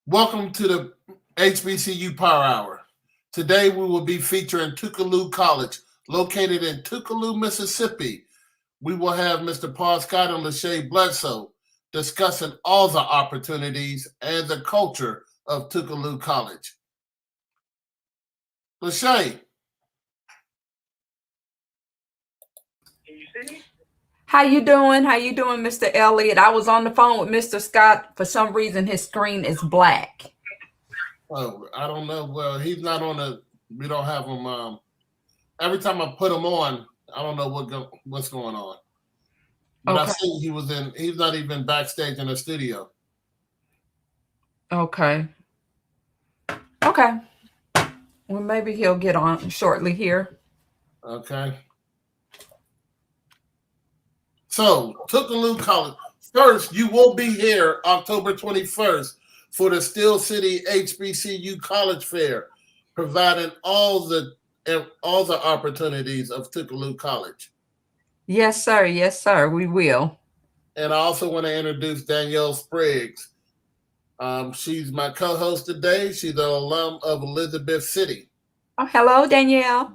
Welcome to the HBCU Power Hour. Today we will be featuring Tougaloo College, located in Tougaloo, Mississippi. We will have Mr. Paul Scott and Lachey Bledsoe discussing all the opportunities and the culture of Tougaloo College. Lachey. How you doing? How you doing, Mr. Elliott? I was on the phone with Mr. Scott. For some reason, his screen is black. Oh, I don't know. Well, he's not on the. We don't have him. Every time I put him on, I don't know what's going on. But okay. I see he was in. He's not even backstage in the studio. Okay. Okay. Well, maybe he'll get on shortly here. Okay. So, Tougaloo College. First, you will be here October 21st for the Steel City HBCU College Fair, providing all the opportunities of Tougaloo College. Yes, sir. Yes, sir. We will. And I also want to introduce Danielle Spriggs. She's my co-host today. She's an alum of Elizabeth City. Oh, hello, Danielle.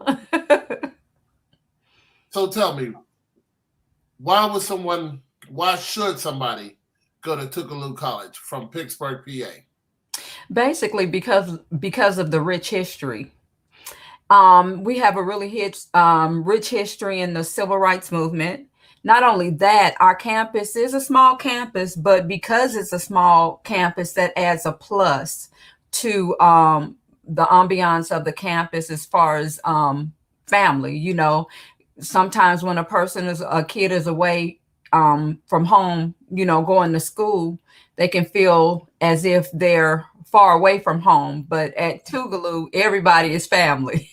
So tell me, why should somebody go to Tougaloo College from Pittsburgh, PA? Basically, because of the rich history. We have a really rich history in the civil rights movement. Not only that, our campus is a small campus, but because it's a small campus, that adds a plus to the ambiance of the campus as far as family. You know, sometimes when a kid is away from home, you know, going to school, they can feel as if they're far away from home. But at Tougaloo, everybody is family,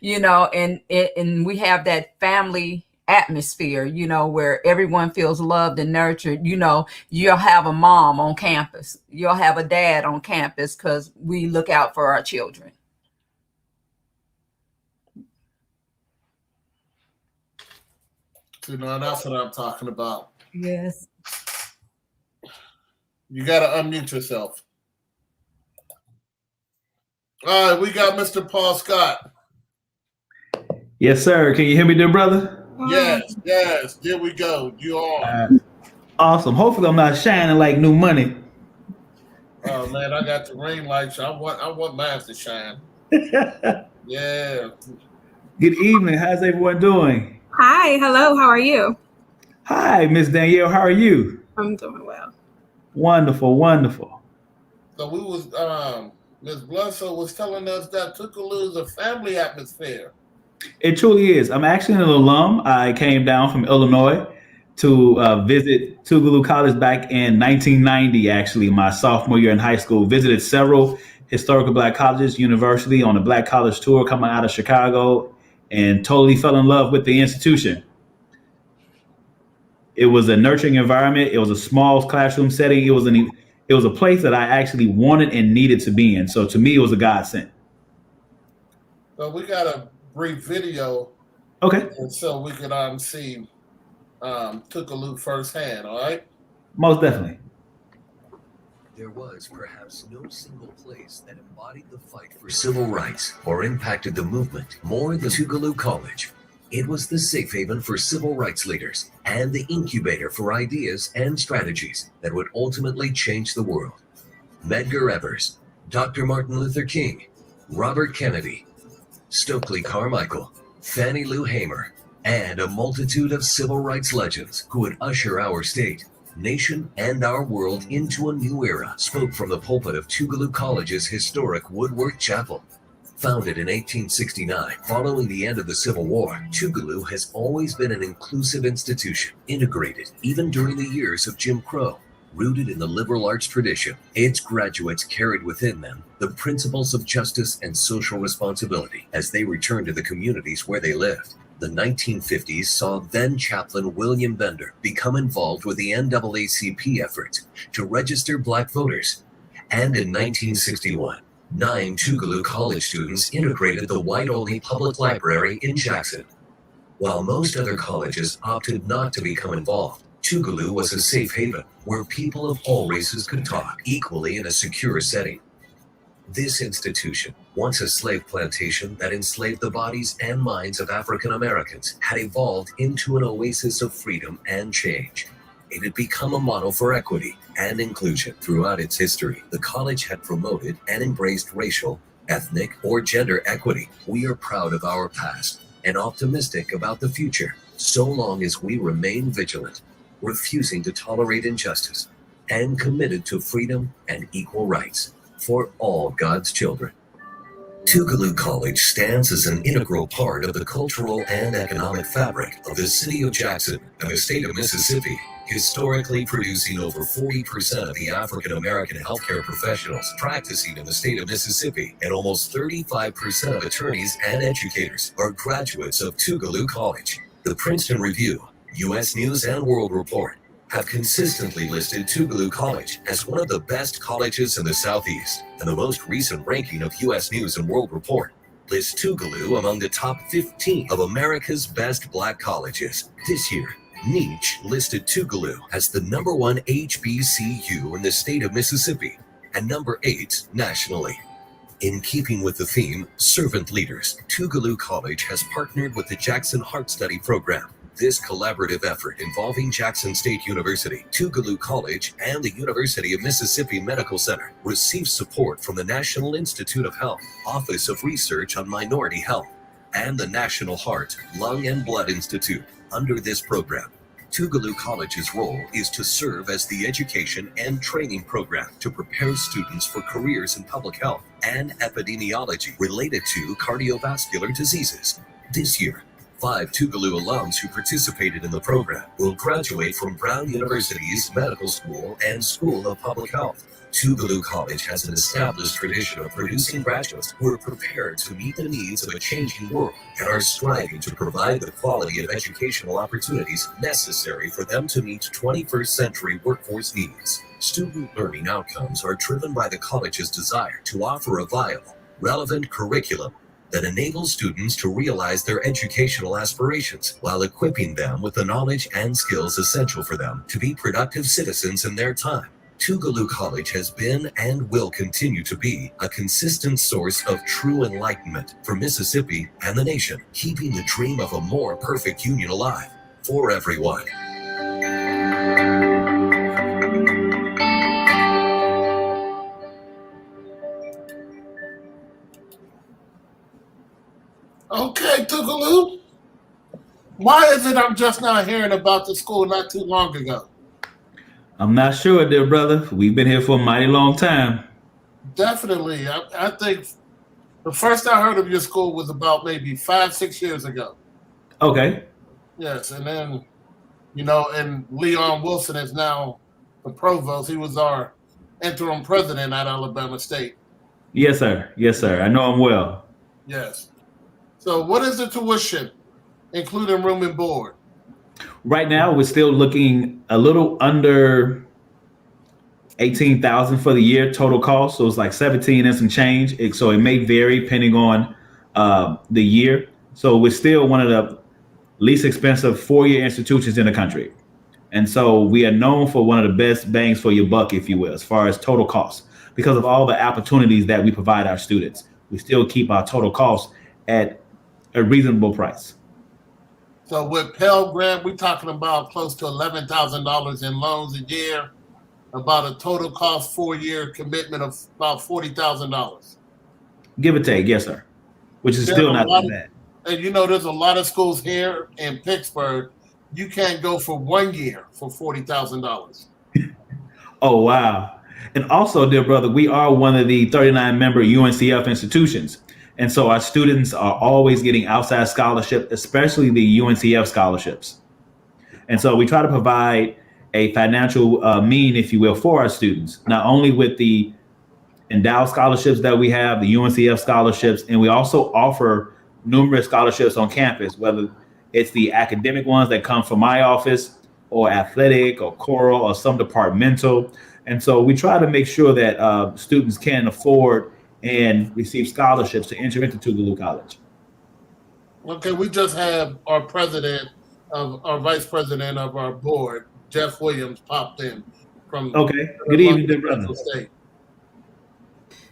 you know, and we have that family atmosphere, you know, where everyone feels loved and nurtured. You know, you'll have a mom on campus, you'll have a dad on campus, because we look out for our children. You know, that's what I'm talking about. Yes. You got to unmute yourself. All right, we got Mr. Paul Scott. Yes, sir. Can you hear me, dear brother? Yes. Here we go. You are. Awesome. Hopefully, I'm not shining like new money. Oh man, I got the ring light, so I want mine to shine. Yeah. Good evening. How's everyone doing? Hi. Hello. How are you? Hi, Miss Danielle. How are you? I'm doing well. Wonderful. So we was Ms. Bledsoe was telling us that Tougaloo is a family atmosphere. It truly is. I'm actually an alum. I came down from Illinois to visit Tougaloo College back in 1990, actually, my sophomore year in high school. Visited several historical Black colleges, university on a Black college tour coming out of Chicago, and totally fell in love with the institution. It was a nurturing environment. It was a small classroom setting. It was a place that I actually wanted and needed to be in. So to me, it was a godsend. So we got a brief video. Okay. And so we could see Tougaloo firsthand, all right? Most definitely. There was perhaps no single place that embodied the fight for civil rights or impacted the movement more than Tougaloo College. It was the safe haven for civil rights leaders and the incubator for ideas and strategies that would ultimately change the world. Medgar Evers, Dr. Martin Luther King, Robert Kennedy, Stokely Carmichael, Fannie Lou Hamer, and a multitude of civil rights legends who would usher our state, nation, and our world into a new era spoke from the pulpit of Tougaloo College's historic Woodworth Chapel. Founded in 1869, following the end of the Civil War, Tougaloo has always been an inclusive institution, integrated even during the years of Jim Crow. Rooted in the liberal arts tradition, its graduates carried within them the principles of justice and social responsibility as they returned to the communities where they lived. The 1950s saw then chaplain William Bender become involved with the NAACP efforts to register Black voters. And in 1961, 9 Tougaloo College students integrated the white-only public library in Jackson. While most other colleges opted not to become involved, Tougaloo was a safe haven where people of all races could talk equally in a secure setting. This institution, once a slave plantation that enslaved the bodies and minds of African Americans, had evolved into an oasis of freedom and change. It had become a model for equity and inclusion. Throughout its history, the college had promoted and embraced racial, ethnic, or gender equity. We are proud of our past and optimistic about the future, so long as we remain vigilant, refusing to tolerate injustice, and committed to freedom and equal rights for all God's children. Tougaloo College stands as an integral part of the cultural and economic fabric of the city of Jackson and the state of Mississippi, historically producing over 40% of the African American healthcare professionals practicing in the state of Mississippi, and almost 35% of attorneys and educators are graduates of Tougaloo College. The Princeton Review, U.S. News and World Report have consistently listed Tougaloo College as one of the best colleges in the Southeast, and the most recent ranking of U.S. News and World Report lists Tougaloo among the top 15 of America's best black colleges. This year, Niche listed Tougaloo as the #1 HBCU in the state of Mississippi and #8 nationally. In keeping with the theme, Servant Leaders, Tougaloo College has partnered with the Jackson Heart Study Program. This collaborative effort involving Jackson State University, Tougaloo College, and the University of Mississippi Medical Center receives support from the National Institute of Health, Office of Research on Minority Health, and the National Heart, Lung, and Blood Institute. Under this program, Tougaloo College's role is to serve as the education and training program to prepare students for careers in public health and epidemiology related to cardiovascular diseases. This year, 5 Tougaloo alums who participated in the program will graduate from Brown University's Medical School and School of Public Health. Tougaloo College has an established tradition of producing graduates who are prepared to meet the needs of a changing world and are striving to provide the quality of educational opportunities necessary for them to meet 21st century workforce needs. Student learning outcomes are driven by the college's desire to offer a viable, relevant curriculum that enables students to realize their educational aspirations while equipping them with the knowledge and skills essential for them to be productive citizens in their time. Tougaloo College has been and will continue to be a consistent source of true enlightenment for Mississippi and the nation, keeping the dream of a more perfect union alive for everyone. Okay, Tougaloo. Why is it I'm just now hearing about the school not too long ago? I'm not sure, dear brother. We've been here for a mighty long time. Definitely. I think the first I heard of your school was about maybe 5-6 years ago. Okay. Yes, and then, and Leon Wilson is now the provost. He was our interim president at Alabama State. Yes, sir. Yes, sir. I know him well. Yes. So what is the tuition, including room and board? Right now, we're still looking a little under $18,000 for the year total cost. So it's like 17 and some change. So it may vary depending on the year. So we're still one of the least expensive four-year institutions in the country. And so we are known for one of the best bangs for your buck, if you will, as far as total cost, because of all the opportunities that we provide our students. We still keep our total cost at a reasonable price. So with Pell Grant, we're talking about close to $11,000 in loans a year, about a total cost 4-year commitment of about $40,000. Give or take, yes, sir. Which is still not too bad. And there's a lot of schools here in Pittsburgh. You can't go for 1 year for $40,000. Oh, wow. And also, dear brother, we are one of the 39 member UNCF institutions. And so our students are always getting outside scholarship, especially the UNCF scholarships. And so we try to provide a financial mean, if you will, for our students, not only with the endowed scholarships that we have, the UNCF scholarships, and we also offer numerous scholarships on campus, whether it's the academic ones that come from my office or athletic or choral or some departmental. And so we try to make sure that students can afford and receive scholarships to enter into Tougaloo College. Okay, we just have our vice president of our board, Jeff Williams popped in from Okay. Good evening, dear brother. State.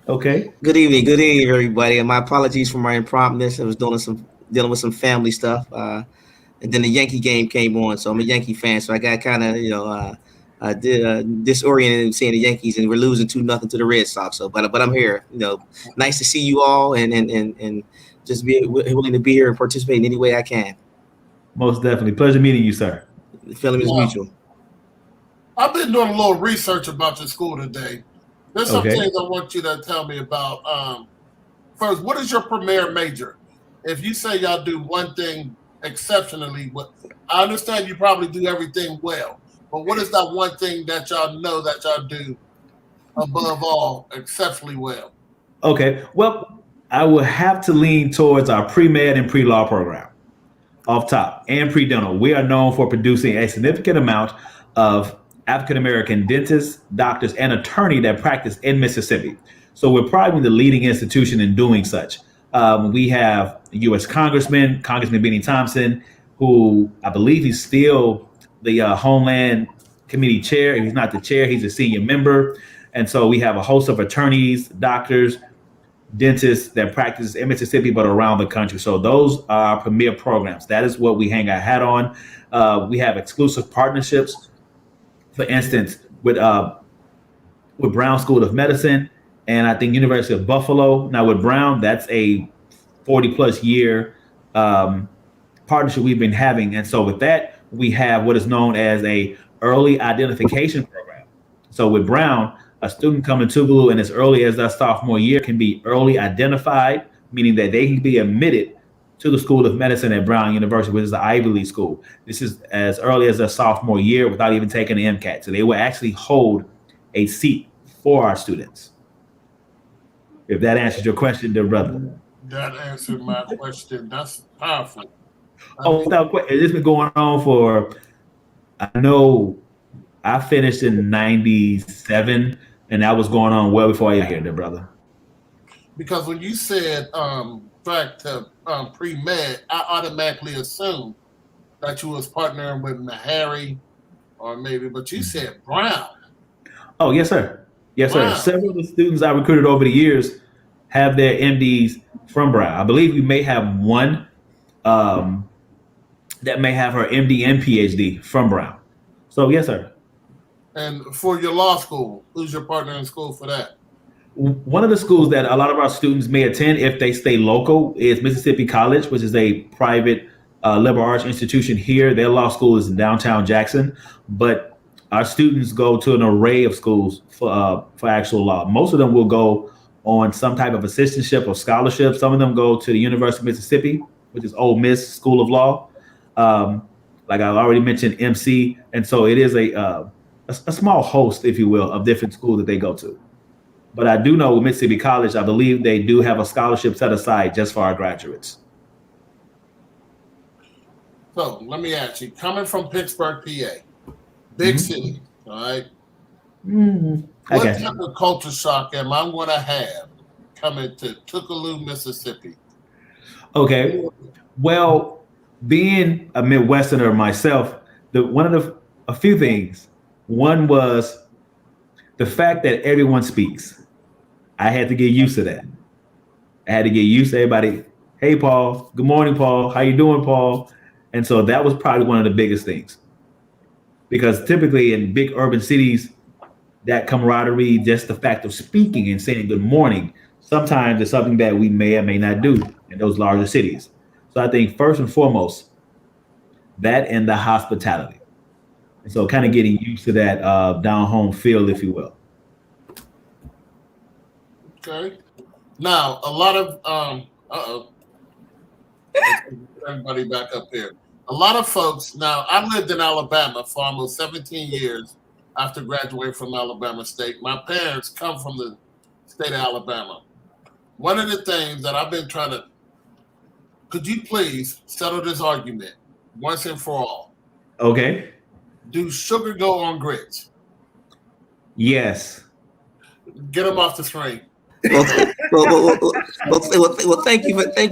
Okay. Good evening, everybody. And my apologies for my impromptness. I was dealing with some family stuff, and then the Yankee game came on. So I'm a Yankee fan, so I got kind of disoriented seeing the Yankees, and we're losing 2-0 to the Red Sox. So, but I'm here. Nice to see you all, and just be willing to be here and participate in any way I can. Most definitely. Pleasure meeting you, sir. The feeling is mutual. I've been doing a little research about your school today. There's some Okay. things I want you to tell me about. First, what is your premier major? If you say y'all do one thing exceptionally, I understand you probably do everything well, but what is that one thing that y'all know that y'all do above all exceptionally well? Okay. Well, I will have to lean towards our pre-med and pre-law program off top, and pre-dental. We are known for producing a significant amount of African-American dentists, doctors, and attorney that practice in Mississippi. So we're probably the leading institution in doing such. We have U.S. Congressman Benny Thompson, who I believe he's still the Homeland Committee chair. If he's not the chair, he's a senior member. And so we have a host of attorneys, doctors, dentists that practice in Mississippi, but around the country. So those are our premier programs. That is what we hang our hat on. We have exclusive partnerships, for instance, with Brown School of Medicine and I think University of Buffalo. Now with Brown, that's a 40 plus year partnership we've been having. And so with that, we have what is known as a early identification program. So with Brown, a student coming to Tougaloo in as early as their sophomore year can be early identified, meaning that they can be admitted to the School of Medicine at Brown University, which is the Ivy League school. This is as early as their sophomore year without even taking the MCAT. So they will actually hold a seat for our students. If that answers your question, dear brother. That answered my question. That's powerful. It's been going on for, I know I finished in 97, and that was going on well before I got here, dear brother. Because when you said back to pre-med, I automatically assumed that you was partnering with Meharry or maybe, but you said Brown. Oh, yes, sir. Yes, Wow. sir. Several of the students I recruited over the years have their MDs from Brown. I believe we may have one that may have her MD and PhD from Brown. So, yes, sir. And for your law school, who's your partner in school for that? One of the schools that a lot of our students may attend if they stay local is Mississippi College, which is a private liberal arts institution here. Their law school is in downtown Jackson, but our students go to an array of schools for actual law. Most of them will go on some type of assistantship or scholarship. Some of them go to the University of Mississippi, which is Ole Miss School of Law. Like I already mentioned, MC. And so it is a small host, if you will, of different schools that they go to. But I do know with Mississippi College, I believe they do have a scholarship set aside just for our graduates. So let me ask you, coming from Pittsburgh, PA, big city, all right? What type of culture shock am I going to have coming to Tougaloo, Mississippi? Okay. Well, being a Midwesterner myself, a few things. One was the fact that everyone speaks. I had to get used to that. I had to get used to everybody. Hey, Paul. Good morning, Paul. How you doing, Paul? And so that was probably one of the biggest things. Because typically in big urban cities, that camaraderie, just the fact of speaking and saying good morning, sometimes it's something that we may or may not do in those larger cities. So I think first and foremost, that and the hospitality. And so kind of getting used to that down home feel, if you will. Okay. Now, a lot of, everybody back up here. A lot of folks, now I lived in Alabama for almost 17 years after graduating from Alabama State. My parents come from the state of Alabama. One of the things that I've been trying to, could you please settle this argument once and for all? Okay. Do sugar go on grits? Yes. Get them off the screen. Thank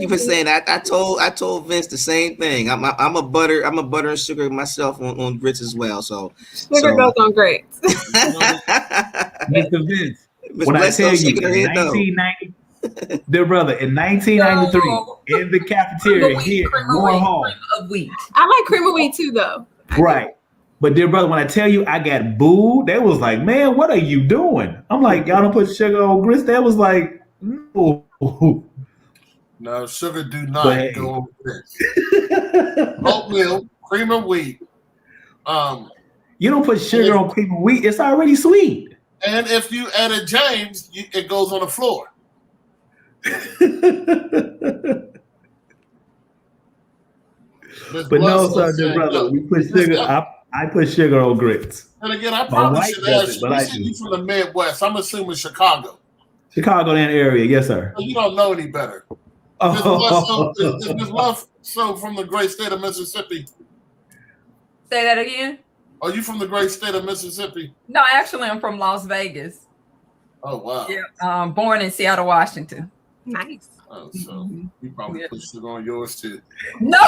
you for saying that. I told Vince the same thing. I'm a butter and sugar myself on grits as well. So Sugar goes on grapes. Mr. Vince, Miss when I Bledsoe tell you shaking her in head no. 1990, dear brother, in 1993, No. in the cafeteria here in Moore Hall, Cream of wheat. I like cream of wheat too, though. right. But dear brother, when I tell you I got booed, they was like, "Man, what are you doing?" I'm like, "Y'all don't put sugar on grits." They was like, "No." No, sugar do But not hey. go on grits. Oatmeal, cream of wheat. You don't put sugar on cream of wheat; it's already sweet. And if you add a James, it goes on the floor. But no, sir, dear brother, we put sugar. I put sugar on grits. And again, I My probably wife should does ask it, you. but You I said do. you from the Midwest. I'm assuming Chicago. Chicago, that area, yes, sir. You don't know any better. Oh. Is Ms. Love so from the great state of Mississippi? Say that again. Are you from the great state of Mississippi? No, actually, I'm from Las Vegas. Oh wow. Yeah, born in Seattle, Washington. Nice. Oh, so you probably put sugar on yours too. No,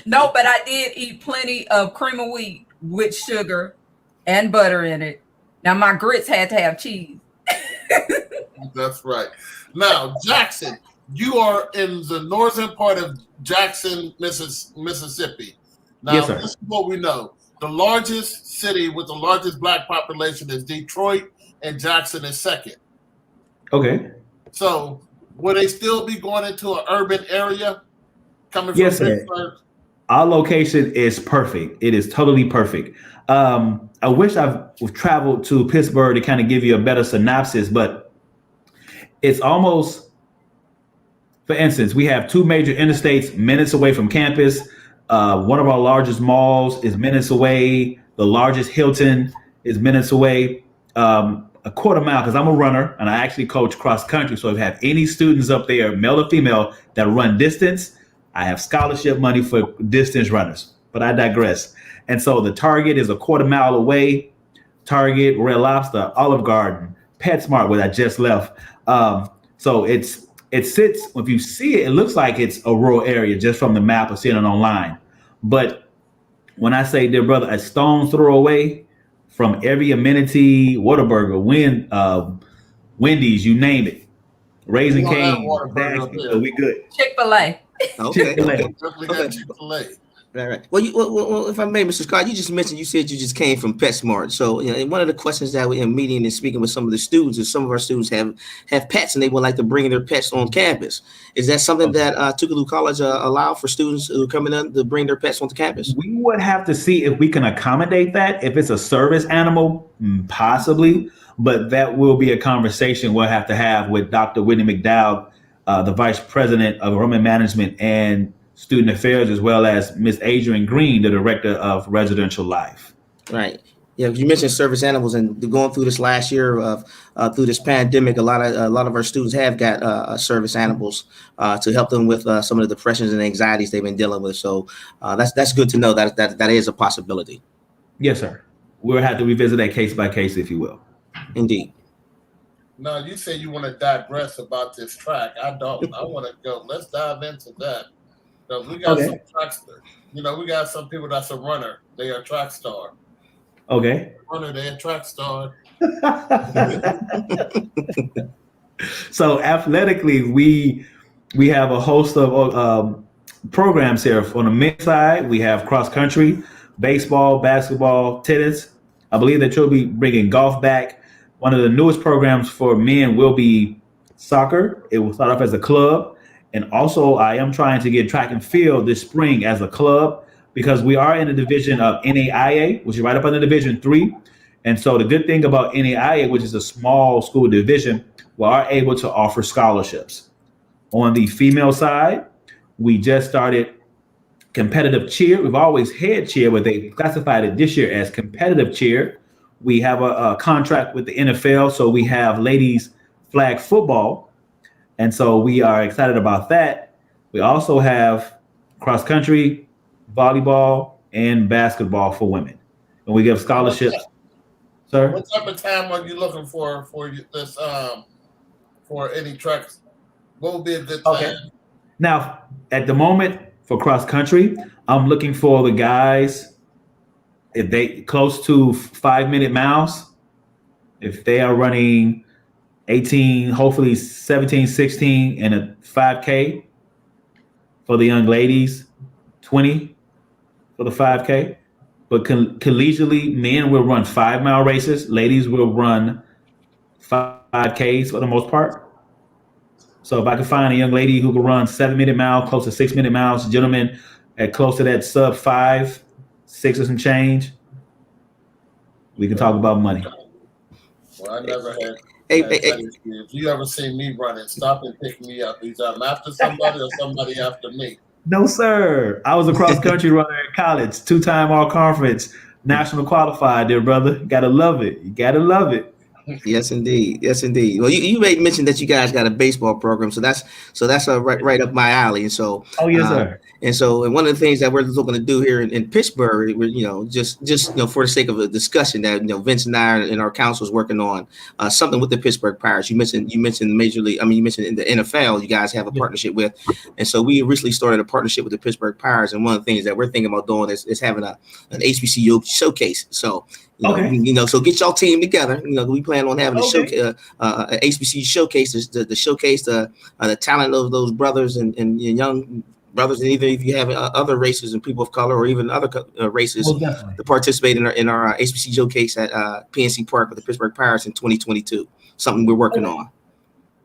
no, but I did eat plenty of cream of wheat with sugar and butter in it. Now my grits had to have cheese. That's right. Now, Jackson, you are in the northern part of Jackson, Mississippi. Now, Yes, sir. this is what we know. The largest city with the largest black population is Detroit, and Jackson is second. Okay. So, will they still be going into an urban area? Coming from Yes, sir. Pittsburgh? Our location is perfect. It is totally perfect. I wish I've traveled to Pittsburgh to kind of give you a better synopsis, but it's almost, for instance, we have two major interstates minutes away from campus. One of our largest malls is minutes away. The largest Hilton is minutes away. A quarter mile, because I'm a runner and I actually coach cross country. So if you have any students up there, male or female, that run distance, I have scholarship money for distance runners, but I digress. And so the Target is a quarter mile away. Target, Red Lobster, Olive Garden, PetSmart, where I just left. So it sits, if you see it, it looks like it's a rural area just from the map or seeing it online. But when I say, dear brother, a stone's throw away from every amenity, Whataburger, Wendy's, you name it. Raising We don't have Cane, Whataburger up here. we good. Chick-fil-A. Okay. Definitely got Chick-fil-A. Right. Well, if I may, Mr. Scott, you said you just came from PetSmart. So, one of the questions that we in meeting and speaking with some of the students is some of our students have pets and they would like to bring their pets on campus. Is that something that Tougaloo College allow for students who are coming in to bring their pets onto campus? We would have to see if we can accommodate that. If it's a service animal, possibly, but that will be a conversation we'll have to have with Dr. Whitney McDowd, the Vice President of Enrollment Management and Student Affairs, as well as Ms. Adrian Green, the Director of Residential Life. Right. Yeah, you mentioned service animals, and going through this last year of through this pandemic, a lot of our students have got service animals to help them with some of the depressions and anxieties they've been dealing with. So that's good to know that is a possibility. Yes, sir. We'll have to revisit that case by case, if you will. Indeed. Now, you say you want to digress about this track. I don't. I want to go. Let's dive into that. We got some tracksters. We got some people that's a runner. They are a track star. Okay. Runner, they a track star. So athletically, we have a host of programs here. On the men's side, we have cross country, baseball, basketball, tennis. I believe that you'll be bringing golf back. One of the newest programs for men will be soccer. It will start off as a club. And also, I am trying to get track and field this spring as a club because we are in the division of NAIA, which is right up under Division 3. And so the good thing about NAIA, which is a small school division, we are able to offer scholarships. On the female side, we just started competitive cheer. We've always had cheer, but they classified it this year as competitive cheer. We have a contract with the NFL, so we have ladies flag football. And so we are excited about that. We also have cross country, volleyball, and basketball for women. And we give scholarships. Sir? What type of time are you looking for this for any tracks? What would be a good Okay. time? Now, at the moment for cross country, I'm looking for the guys if they close to 5 minute miles. If they are running 18, hopefully 17, 16 and a 5K for the young ladies, 20 for the 5K. But collegiately, men will run 5 mile races. Ladies will run 5Ks for the most part. So if I can find a young lady who can run 7 minute mile, close to 6 minute miles, gentlemen at close to that sub 5, 6 or some change, we can talk about money. Well, I never had Hey, that issue. If you ever see me running, stop and pick me up. Either I'm after somebody or somebody after me. No, sir. I was a cross country runner in college, 2-time all conference, national qualified, dear brother. Gotta love it. You gotta love it. Yes, indeed. Yes, indeed. Well, you made mention that you guys got a baseball program, so that's right up my alley. And so, Oh, yes, sir. And one of the things that we're looking to do here in Pittsburgh, we're, just for the sake of a discussion that Vince and I and our council is working on something with the Pittsburgh Pirates. You mentioned Major League. You mentioned in the NFL, you guys have a partnership with, and so we recently started a partnership with the Pittsburgh Pirates. And one of the things that we're thinking about doing is having an HBCU showcase. So. So get y'all team together. We plan on having a HBCU showcase to showcase the talent of those brothers and young brothers, and even if you have other races and people of color or even other races to participate in our HBCU showcase at PNC Park with the Pittsburgh Pirates in 2022. Something we're working on.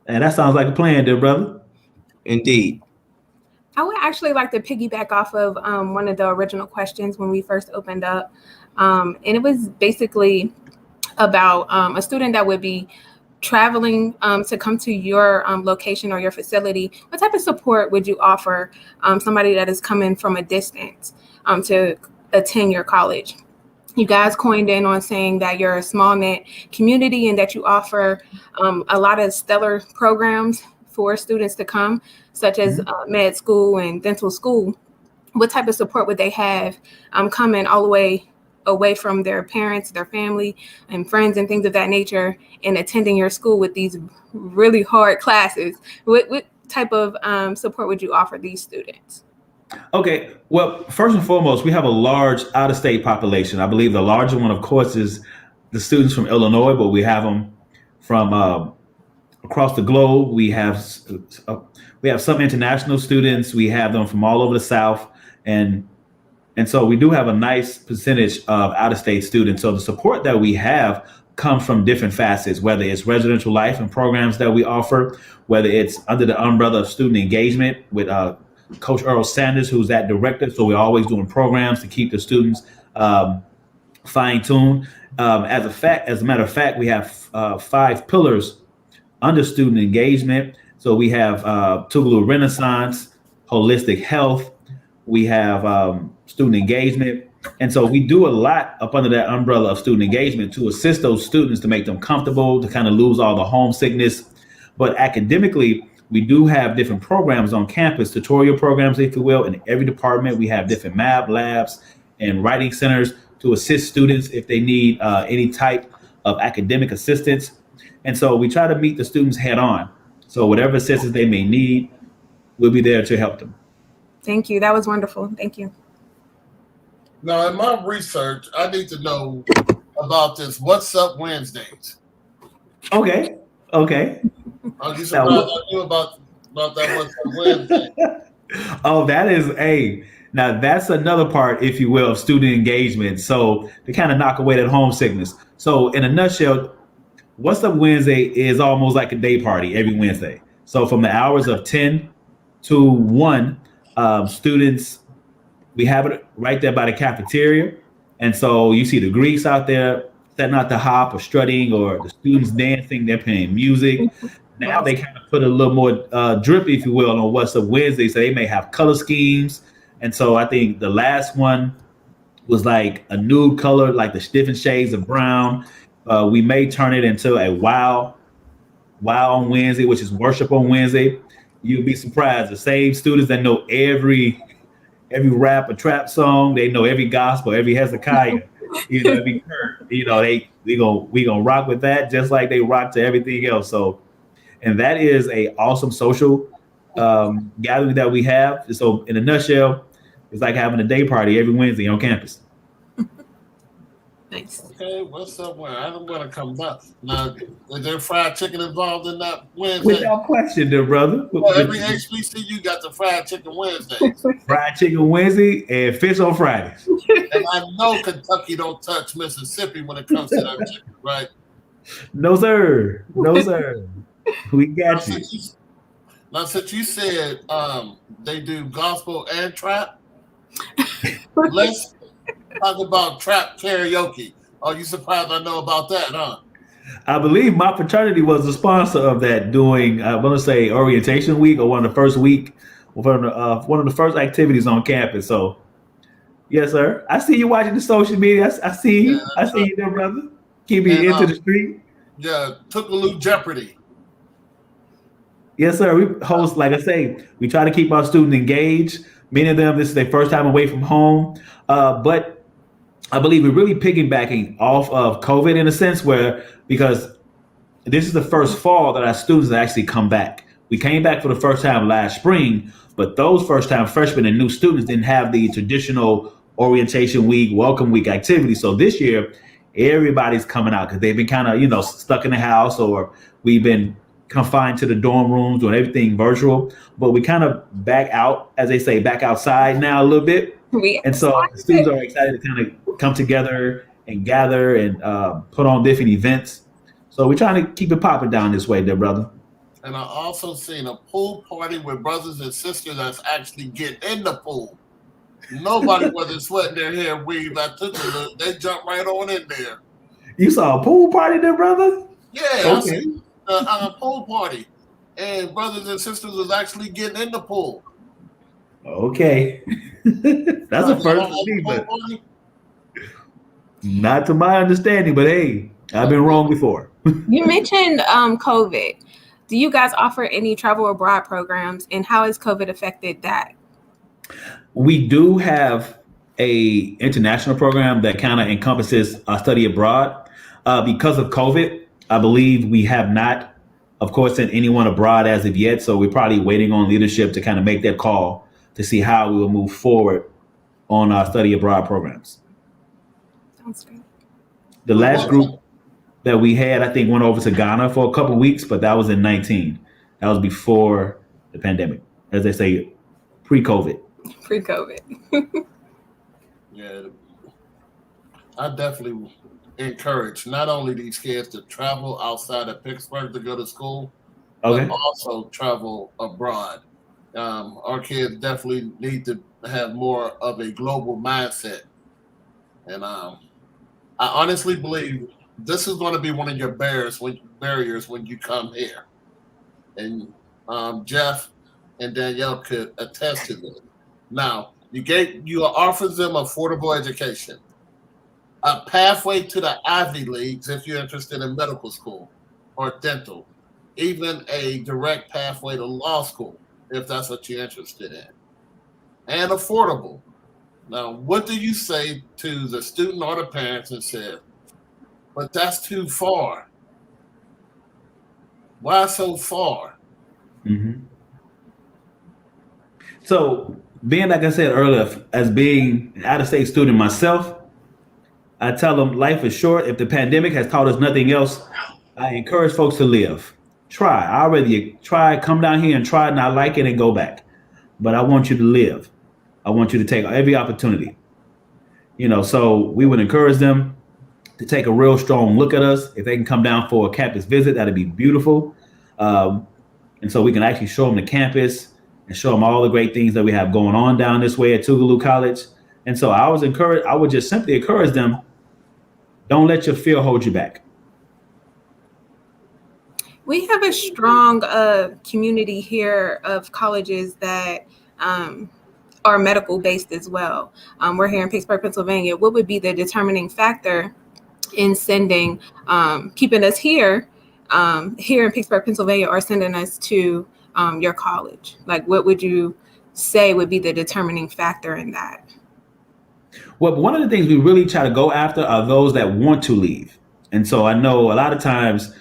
And that sounds like a plan, dear brother. Indeed. I would actually like to piggyback off of one of the original questions when we first opened up. And it was basically about a student that would be traveling to come to your location or your facility. What type of support would you offer somebody that is coming from a distance to attend your college? You guys coined in on saying that you're a small knit community and that you offer a lot of stellar programs for students to come, such as med school and dental school. What type of support would they have coming all the way away from their parents, their family, and friends and things of that nature, and attending your school with these really hard classes? What type of support would you offer these students? Okay. Well, first and foremost, we have a large out-of-state population. I believe the larger one, of course, is the students from Illinois, but we have them from across the globe. We have some international students. We have them from all over the South, and so we do have a nice percentage of out-of-state students. So the support that we have comes from different facets, whether it's residential life and programs that we offer, whether it's under the umbrella of student engagement with Coach Earl Sanders, who's that director. So we're always doing programs to keep the students fine-tuned. As a matter of fact, we have 5 pillars under student engagement. So we have Tougaloo Renaissance, holistic health. We have student engagement. And so we do a lot up under that umbrella of student engagement to assist those students to make them comfortable, to kind of lose all the homesickness. But academically, we do have different programs on campus, tutorial programs, if you will. In every department, we have different math labs and writing centers to assist students if they need any type of academic assistance. And so we try to meet the students head on. So whatever assistance they may need, we'll be there to help them. Thank you. That was wonderful. Thank you. Now, in my research, I need to know about this What's Up Wednesdays. Okay. Are you surprised I knew about that What's Up Wednesday? Oh, now that's another part, if you will, of student engagement. So to kind of knock away that homesickness. So in a nutshell, What's Up Wednesday is almost like a day party every Wednesday. So from the hours of 10 to 1, students, we have it right there by the cafeteria. And so you see the Greeks out there setting out the hop or strutting, or the students dancing, they're playing music. Now they kind of put a little more drip, if you will, on What's Up Wednesday. So they may have color schemes. And so I think the last one was like a nude color, like the different shades of brown. We may turn it into a wow on Wednesday, which is worship on Wednesday. You'll be surprised. The same students that know every rap or trap song, they know every gospel, every Hezekiah, every Kurt, we gonna rock with that just like they rock to everything else. So and that is a awesome social gathering that we have. So in a nutshell, it's like having a day party every Wednesday on campus. Nice. Okay, what's up? Where I don't want to come back. Now, is there fried chicken involved in that Wednesday? Without question, dear brother. Well, every HBCU got the fried chicken Wednesdays. Fried chicken Wednesday and fish on Fridays. And I know Kentucky don't touch Mississippi when it comes to that chicken, right? No, sir. No, sir. We got you. Now, since you said they do gospel and trap, let's talk about trap karaoke. Are you surprised I know about that, huh? I believe my fraternity was the sponsor of that during, I want to say, orientation week or one of the first activities on campus. So, yes, sir. I see you watching the social media. I see you. I see you there, brother. Keep me into the street. Yeah, Tougaloo Jeopardy. Yes, sir. We host, like I say, we try to keep our students engaged. Many of them, this is their first time away from home. But I believe we're really piggybacking off of COVID in a sense because this is the first fall that our students actually come back. We came back for the first time last spring, but those first time freshmen and new students didn't have the traditional orientation week, welcome week activity. So this year, everybody's coming out because they've been kind of, stuck in the house, or we've been confined to the dorm rooms, doing everything virtual. But we kind of back out, as they say, back outside now a little bit. And so the students are excited to kind of come together and gather and put on different events. So we're trying to keep it popping down this way, dear brother. And I also seen a pool party with brothers and sisters that's actually getting in the pool. Nobody wasn't sweating their hair weave. I took a look. They jumped right on in there. You saw a pool party there, brother? Yeah, okay. I seen a pool party. And brothers and sisters was actually getting in the pool. Okay. That's a first for me, but not to my understanding. But hey, I've been wrong before. You mentioned COVID. Do you guys offer any travel abroad programs, and how has COVID affected that? We do have a international program that kind of encompasses study abroad. Because of COVID, I believe we have not, of course, sent anyone abroad as of yet. So we're probably waiting on leadership to kind of make that call to see how we will move forward on our study abroad programs. Sounds great. The last group that we had, I think, went over to Ghana for a couple of weeks, but that was in 19. That was before the pandemic, as they say, pre-COVID. Pre-COVID. Yeah, I definitely encourage not only these kids to travel outside of Pittsburgh to go to school, but also travel abroad. Our kids definitely need to have more of a global mindset. And I honestly believe this is going to be one of your barriers when you come here. And Jeff and Danielle could attest to this. Now, you are offering them affordable education, a pathway to the Ivy Leagues if you're interested in medical school or dental, even a direct pathway to law school if that's what you're interested in, and affordable. Now, what do you say to the student or the parents and say, but that's too far? Why so far? Mm-hmm. So, being, like I said earlier, as being an out-of-state student myself, I tell them life is short. If the pandemic has taught us nothing else, I encourage folks to live. Try. I already tried. Come down here and try, not like it, and go back. But I want you to live. I want you to take every opportunity. So we would encourage them to take a real strong look at us. If they can come down for a campus visit, that'd be beautiful. And so we can actually show them the campus and show them all the great things that we have going on down this way at Tougaloo College. And so I would just simply encourage them, don't let your fear hold you back. We have a strong community here of colleges that are medical based as well. We're here in Pittsburgh, Pennsylvania. What would be the determining factor in sending, keeping us here in Pittsburgh, Pennsylvania, or sending us to your college? Like, what would you say would be the determining factor in that? Well, one of the things we really try to go after are those that want to leave. And so I know a lot of times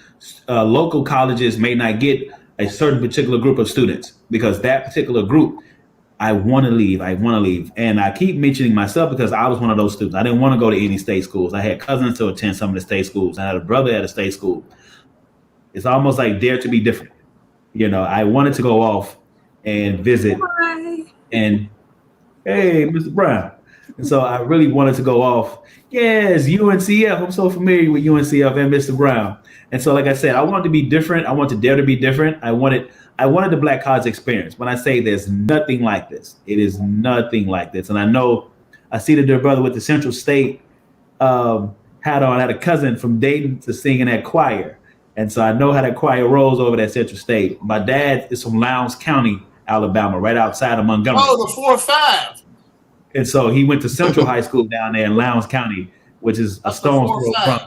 local colleges may not get a certain particular group of students because that particular group, I want to leave. And I keep mentioning myself because I was one of those students. I didn't want to go to any state schools. I had cousins to attend some of the state schools. I had a brother at a state school. It's almost like dare to be different. I wanted to go off and visit. Hi. And hey, Mr. Brown. And so I really wanted to go off. Yes, UNCF. I'm so familiar with UNCF and Mr. Brown. And so, like I said, I wanted to be different. I wanted to dare to be different. I wanted the Black college experience. When I say there's nothing like this, it is nothing like this. And I see the dear brother with the Central State hat on. I had a cousin from Dayton to sing in that choir. And so I know how that choir rolls over that Central State. My dad is from Lowndes County, Alabama, right outside of Montgomery. Oh, the 4-5. And so he went to Central High School down there in Lowndes County, which is a stone's throw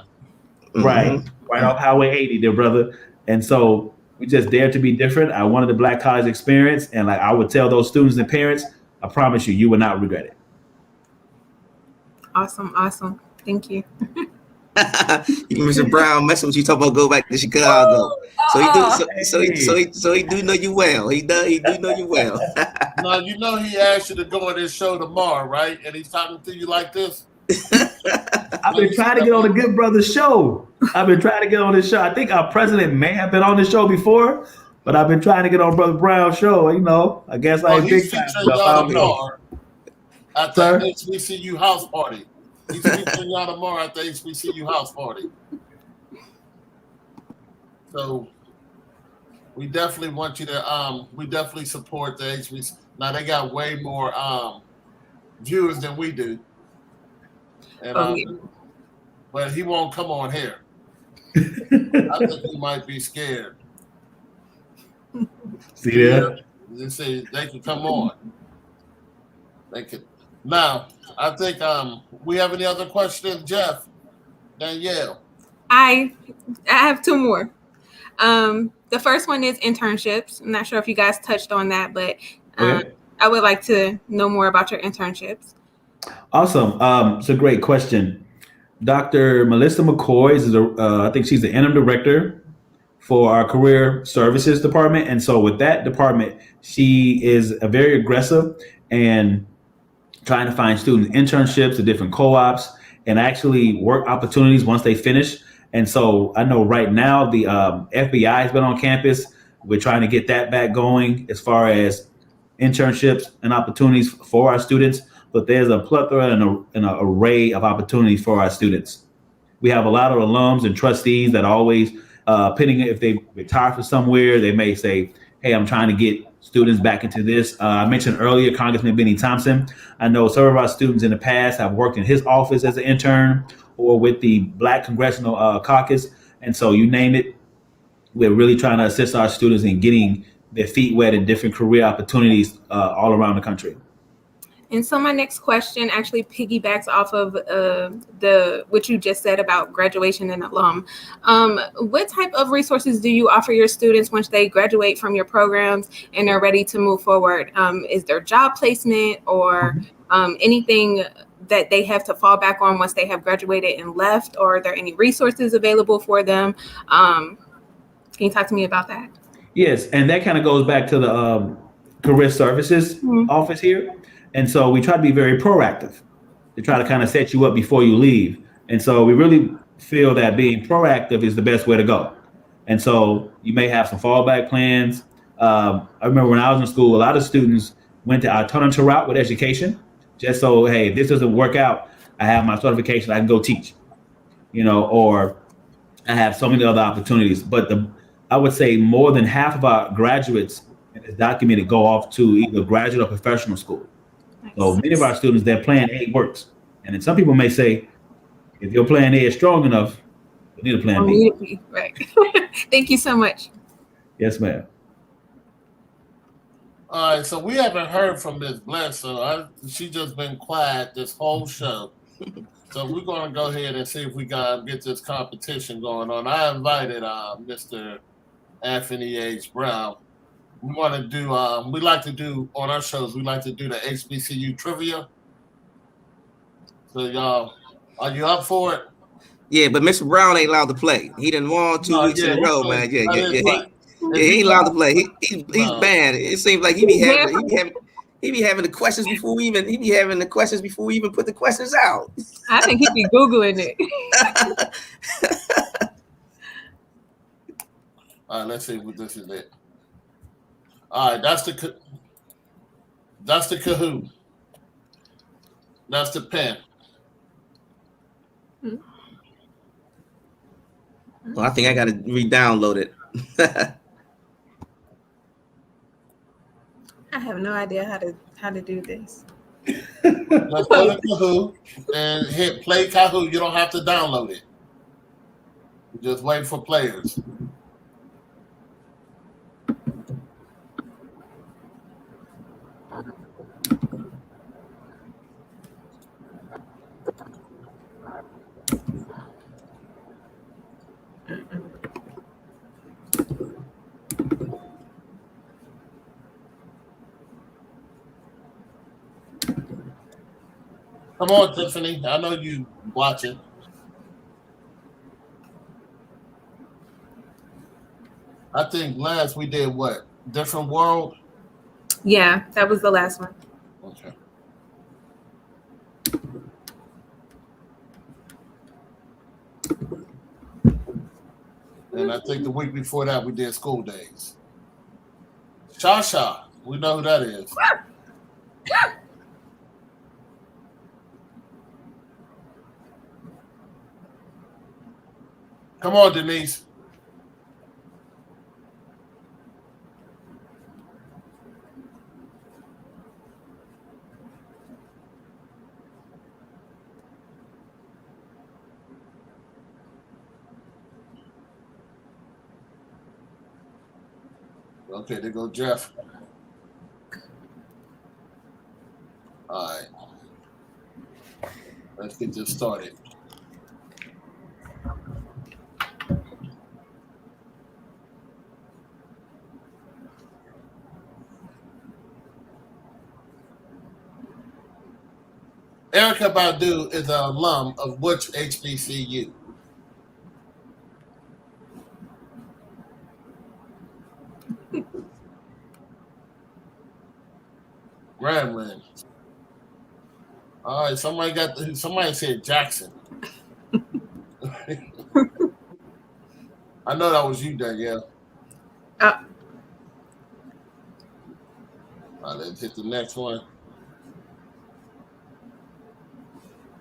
from, right off Highway 80, dear brother. And so we just dared to be different. I wanted the Black college experience, and like I would tell those students and parents, I promise you will not regret it. Awesome. Thank you. Mr. Brown messing with you, talking about go back to Chicago. So he do know you well. He do know you well. Now he asked you to go on his show tomorrow, right? And he's talking to you like this. I've been trying to get on the Good Brothers show. I think our president may have been on the show before, but I've been trying to get on Brother Brown's show. I guess I ain't big time. At the HBCU house party. He's featuring y'all tomorrow at the HBCU house party. So we definitely want you to we definitely support the HBCU. Now they got way more viewers than we do. And but he won't come on here. I think he might be scared. See that? They say they can come on. They could. Now, I think we have any other questions, Jeff? Danielle. I have two more. The first one is internships. I'm not sure if you guys touched on that, but I would like to know more about your internships. Awesome. It's a great question. Dr. Melissa McCoy is I think she's the interim director for our career services department. And so with that department, she is very aggressive and trying to find students internships at different co-ops and actually work opportunities once they finish. And so I know right now the FBI has been on campus. We're trying to get that back going as far as internships and opportunities for our students. But there's a plethora and an array of opportunities for our students. We have a lot of alums and trustees that always, depending if they retire from somewhere, they may say, hey, I'm trying to get students back into this. I mentioned earlier Congressman Benny Thompson. I know some of our students in the past have worked in his office as an intern or with the Black Congressional Caucus. And so you name it, we're really trying to assist our students in getting their feet wet in different career opportunities all around the country. And so my next question actually piggybacks off of what you just said about graduation and alum. What type of resources do you offer your students once they graduate from your programs and are ready to move forward? Is there job placement or anything that they have to fall back on once they have graduated and left? Or are there any resources available for them? Can you talk to me about that? Yes, and that kind of goes back to the career services office here. And so we try to be very proactive to try to kind of set you up before you leave. And so we really feel that being proactive is the best way to go. And so you may have some fallback plans. I remember when I was in school, a lot of students went the alternative route with education, just so, hey, if this doesn't work out, I have my certification, I can go teach, or I have so many other opportunities. But I would say more than half of our graduates in this documented go off to either graduate or professional school. So many of our students, their plan A works. And then some people may say, if your plan A is strong enough, you need a plan B. Right. Thank you so much. Yes, ma'am. All right, so we haven't heard from Ms. Bledsoe. She's just been quiet this whole show. So we're going to go ahead and see if we can get this competition going on. I invited Mr. Anthony H. Brown. We want to do, we like to do on our shows, we like to do the HBCU trivia. So y'all, are you up for it? Yeah, but Mr. Brown ain't allowed to play. He done won 2 weeks in a row, man. Yeah, he ain't allowed to play. He's banned. It seems like he be having the questions before we even put the questions out. I think he'd be Googling it. All right, let's see what this is it. All right, that's the Kahoot. That's the pen. Well, I think I got to re-download it. I have no idea how to do this. Let's go to Kahoot and hit play Kahoot. You don't have to download it. Just wait for players. Come on, Tiffany. I know you watching. I think last we did what? Different World? Yeah, that was the last one. Okay. And I think the week before that we did School Days. Shasha. We know who that is. Come on, Denise. Okay, there go Jeff. All right. Let's get this started. Erica Badu is an alum of which HBCU? Grambling. All right, somebody said Jackson. I know that was you, Danielle. All right, let's hit the next one.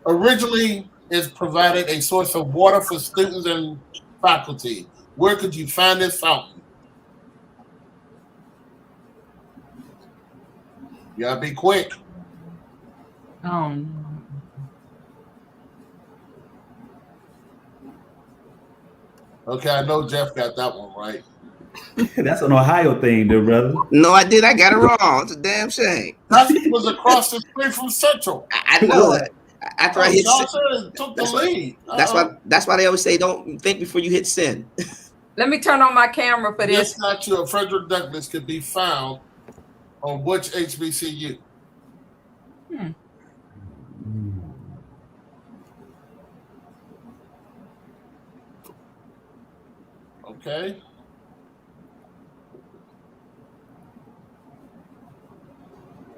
Originally, it provided a source of water for students and faculty. Where could you find this fountain? You gotta be quick. Okay, I know Jeff got that one right. That's an Ohio thing, though, brother. No, I did. I got it wrong. It's a damn shame. That was across the street from Central. I know it. After I hit send, took the lead. That's why they always say don't think before you hit send. Let me turn on my camera for This this. statue of Frederick Douglass could be found on which HBCU? Okay.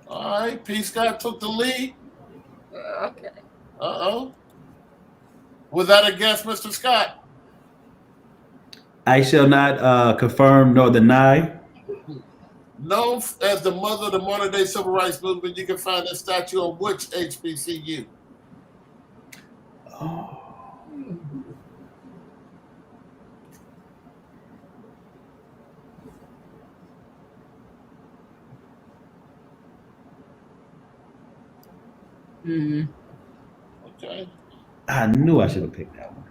All right, P. Scott took the lead. Okay. Uh-oh. Was that a guess, Mr. Scott? I shall not confirm nor deny. Known as the mother of the modern-day civil rights movement, you can find a statue on which HBCU? Oh. Okay. I knew I should have picked that one.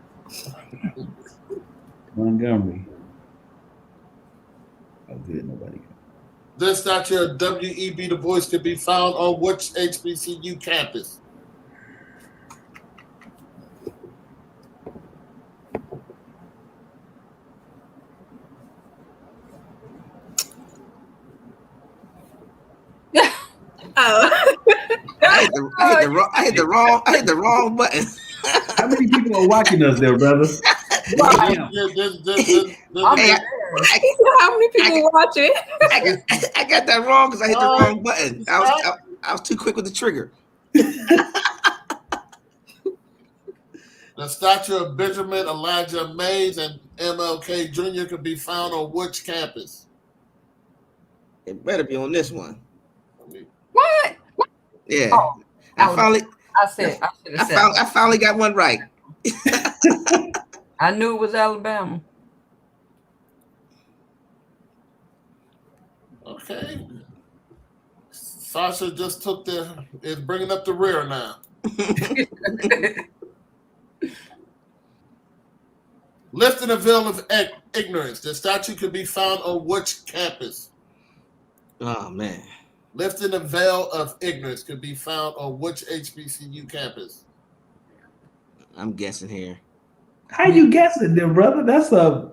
Montgomery. Oh, good. Nobody. This statue of W.E.B. Du Bois could be found on which HBCU campus? I hit the wrong button. How many people are watching us there, brother? Right. Damn. I'm Hey, embarrassed. How many people watching? I got that wrong because I hit the Oh, wrong button. I was too quick with the trigger. The statue of Benjamin Elijah Mays and MLK Jr. could be found on which campus? It better be on this one. What? Yeah. Oh, I finally I should have said. I finally got one right. I knew it was Alabama. Okay. Sasha just is bringing up the rear now. Lifting the veil of ignorance. The statue could be found on which campus? Oh man. Lifting the veil of ignorance could be found on which HBCU campus? I'm guessing here. How you guessing there, brother? That's a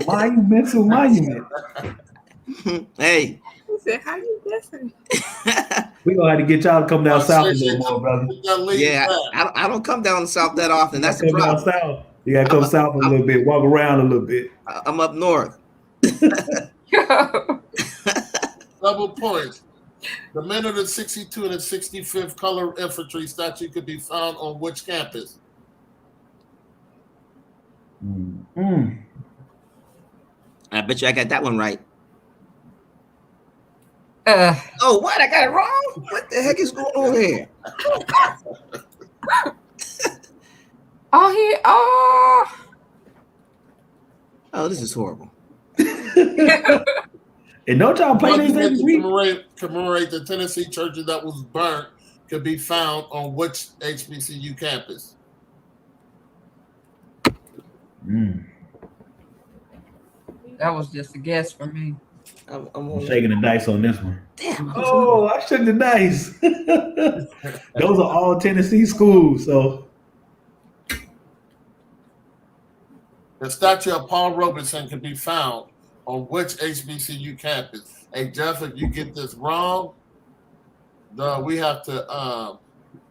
monumental monument. Hey. He said, "How you guessing?" We're gonna have to get y'all to come down south a little more, brother. Yeah, I don't come down south that often. That's the Come down problem. south. You gotta come south a little bit, walk around a little bit. I'm up north. Double points. The men of the 62 and the 65th Color Infantry statue could be found on which campus? I bet you I got that one right. Uh, Oh, what? I got it wrong? What the heck is going on here? Oh, this is horrible. And don't y'all play these Monument every to week? commemorate the Tennessee church that was burnt could be found on which HBCU campus? that was just a guess for me. I'm shaking the dice on this one. Damn. Oh, I shook the dice. Those are all Tennessee schools, so The statue of Paul Robeson can be found on which HBCU campus? Hey, Jeff, if you get this wrong, we have to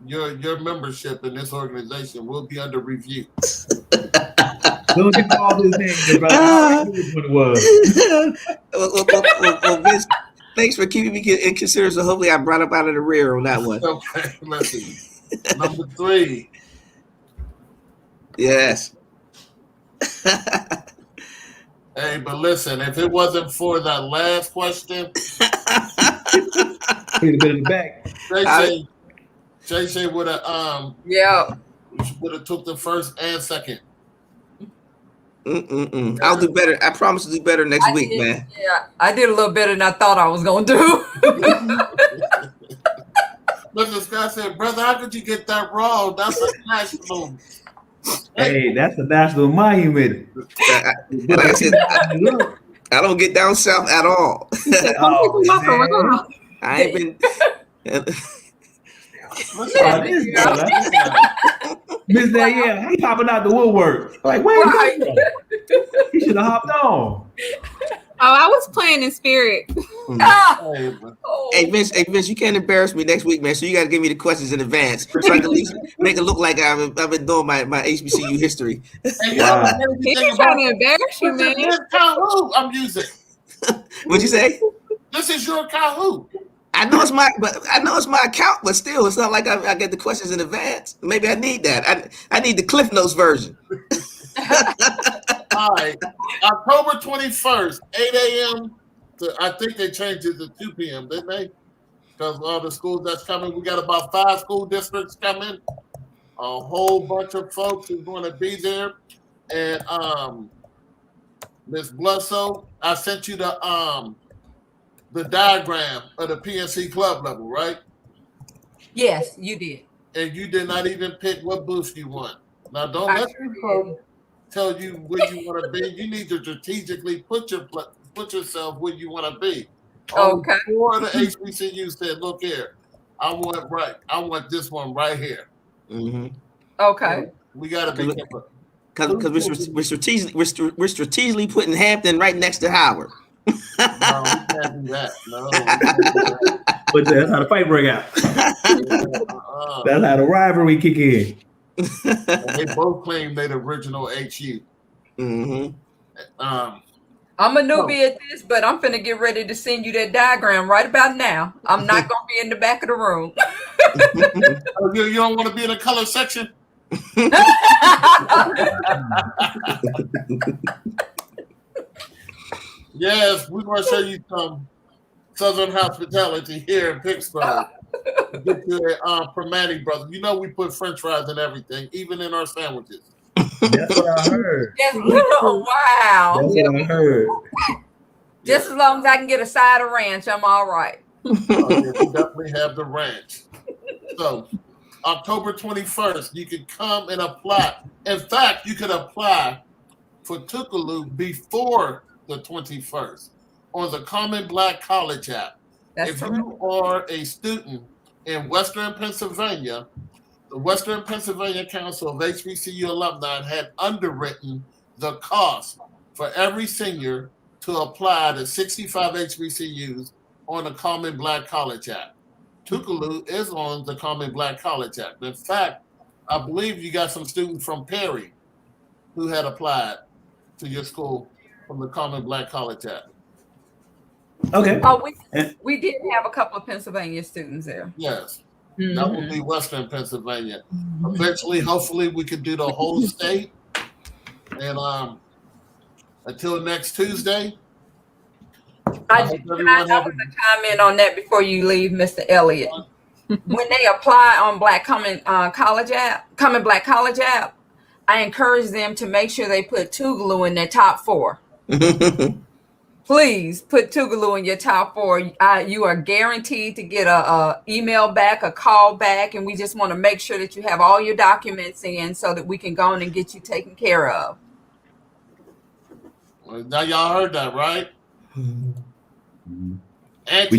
your membership in this organization will be under review. don't you call his name, brother? I knew what it was. Well, Vince, thanks for keeping me in consideration. So hopefully I brought up out of the rear on that one. Okay, let's see. Number 3. Yes. Hey, but listen, if it wasn't for that last question, He'd have been in the back. Shay would have Yeah. took the first and second. I'll do better. I promise to do better next week, man. Yeah, I did a little better than I thought I was gonna do. Mr. Scott said, "Brother, how could you get that wrong? That's a national." Hey, that's a national monument. Like I said, I don't get down south at all. Oh, man. I ain't been. Miss Danielle, he popping out the woodwork. Like, where Right. you from? He should have hopped on. Oh, I was playing in spirit. Ah! Hey, Oh. Hey Vince, you can't embarrass me next week, man. So you got to give me the questions in advance, so I can at least make it look like I've been doing my HBCU history. hey, Wow. He just trying to embarrass you, man. This is Kahoo I'm using. What'd you say? This is your Kahoo. I know it's my account, but still, it's not like I get the questions in advance. Maybe I need that. I need the Cliff Notes version. All right. October 21st, 8 a.m. I think they changed it to 2 p.m., didn't they? Because all the schools that's coming, we got about 5 school districts coming. A whole bunch of folks is going to be there. And Ms. Bledsoe, I sent you the diagram of the PNC club level, right? Yes, you did. And you did not even pick what booth you want. Now, don't I let sure people tell you where you want to be. You need to strategically put yourself where you want to be. Okay. 4 of the HBCU said, "Look here, I want this one right here." Mm-hmm. Okay. We got to be careful. Because we're strategically putting Hampton right next to Howard. No, we can't do that. No, we can't do that. But that's how the fight break out. That's how the rivalry kick in. And they both claim they're the original HU. Mm-hmm. I'm a newbie at this, but I'm finna get ready to send you that diagram right about now. I'm not gonna be in the back of the room. Oh, you don't want to be in the color section? Yes, we're going to show you some Southern hospitality here in Pittsburgh. Get you a Permani, brother. You know we put French fries in everything, even in our sandwiches. That's what I heard. Yes, wow. That's what I heard. Just as long as I can get a side of ranch, I'm all right. Oh, yeah, we definitely have the ranch. So, October 21st, you can come and apply. In fact, you could apply for Tougaloo before the 21st on the Common Black College app. That's If correct. you are a student in Western Pennsylvania, the Western Pennsylvania Council of HBCU Alumni had underwritten the cost for every senior to apply to 65 HBCUs on the Common Black College app. Tougaloo is on the Common Black College app. In fact, I believe you got some students from Perry who had applied to your school from the Common Black College app. Okay. Oh, we did have a couple of Pennsylvania students there. Yes, that will be Western Pennsylvania. Eventually, hopefully, we could do the whole state. And until next Tuesday, I want to comment on that before you leave, Mr. Elliott. When they apply on Common Black College app, I encourage them to make sure they put Tougaloo in their top 4. Please put Tougaloo in your top 4. You are guaranteed to get a email back, a call back, and we just want to make sure that you have all your documents in so that we can go on and get you taken care of. Well, now y'all heard that, right? We're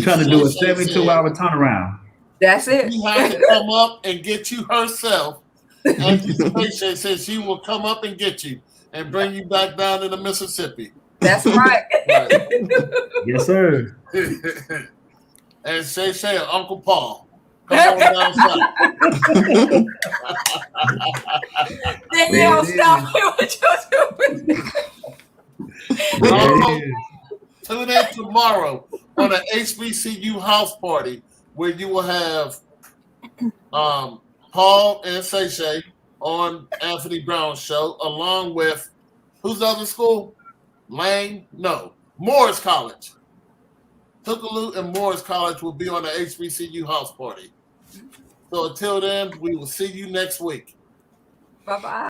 trying to do a 72-hour turnaround. That's it. She has to come up and get you herself. Auntie Spacey says she will come up and get you and bring you back down to the Mississippi. That's right. Yes, sir. And Shay and Uncle Paul. Come on down south. Danielle, stop me what you're doing. Tune in tomorrow on an HBCU house party where you will have Paul and Shay on Anthony Brown's show, along with who's the other school? Lane? No. Morris College. Tougaloo and Morris College will be on the HBCU house party. So until then, we will see you next week. Bye-bye.